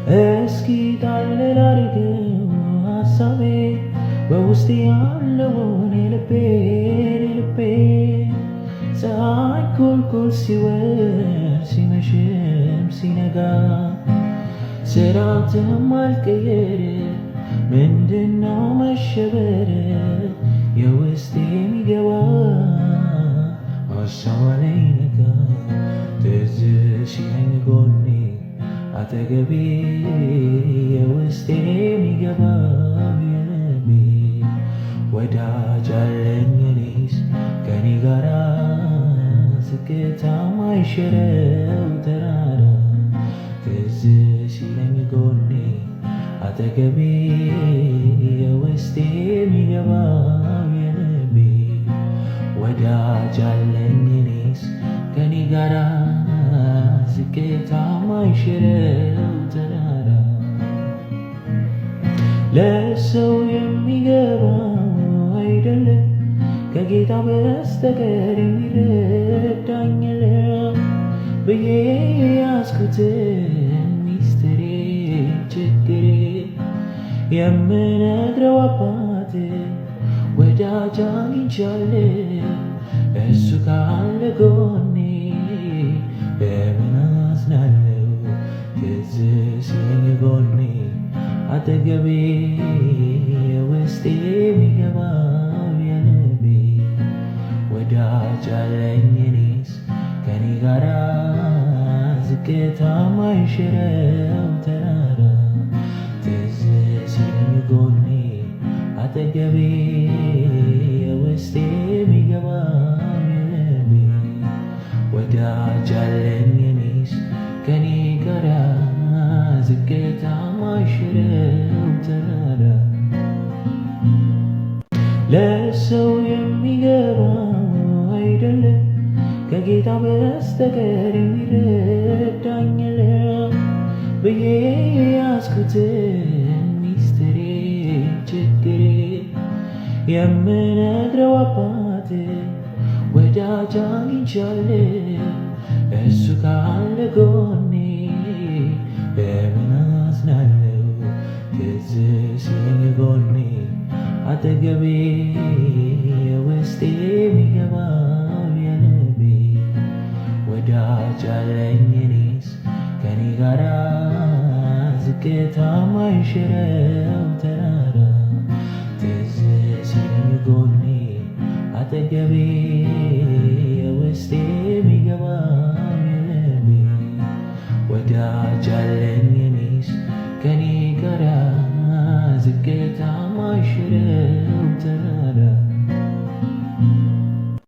እስኪ ጣል ላድርገው ሀሳቤ በውስጤ ያለውን የልቤን ፀሐይ ቁልቁል ሲወርድ ሲመሽም ሲነጋ ስርዓትም አልቀየር ምንድነው መሸበር የውስጤ የሚገባ ሀሳብ አለኝነጋ ትዝ ሲለኝ ጎኔ አጠገቤ የውስጤ የሚገባ የልቤ ወዳጅ አለኝ እኔስ ከኔ ጋራ ዝቅታ ማይሽረው ተራራ ትዝ ሲለኝ ጎኔ አጠገቤ የውስጤ የሚገባ የልቤ ወዳጅ አለኝ እኔስ ከኔ ጋራ ዝቅታ ማይሽረው ተራራ ለሰው የሚገባው አይደለም ከጌታ በስተቀር የሚረዳኝ የለም ብዬ ያዝኩትን ሚስጥሬ ችግሬ የምነግረው አባት ወዳጅ አግኝቻለሁ እሱ ካለ ጎኔ በምን አዝናለሁ ትዝ ሲለኝ ጎኔ አጠገቤ የውስጤ የሚገባው የልቤ ወዳጅ አለኝ እኔስ ከኔ ጋራ ዝቅታ ማይሽረው ተራራ ትዝ ሲለኝ ጎኔ አጠገቤ የውስጤ የሚገባው የልቤ ወዳጅ አለኝ እኔስ ከኔ ጋራ ዝቅታ ማይሽረው ተራራ ለሰው የሚገባው አይደለም ከጌታ በስተቀር የሚረዳኝ የለም ብዬ ያዝኩትን ሚስጥሬ ችግሬ የምነግረው አባት ወዳጅ አግኝቻለሁ እሱ ካለ ጎኔ በምን አዝናለሁ ትዝ ሲለኝ ጎኔ አጠገቤ የውስጤ የሚገባው የልቤ ወዳጅ አለኝ እኔስ ከኔ ጋራ ዝቅታ ማይሽረው ተራራ ትዝ ሲለኝ ጎኔ አጠገቤ የውስጤ የሚገባው የልቤ ወዳጅ አለኝ እኔስ ከኔ ጋራ ዝቅታ ማይሽረው ተራራ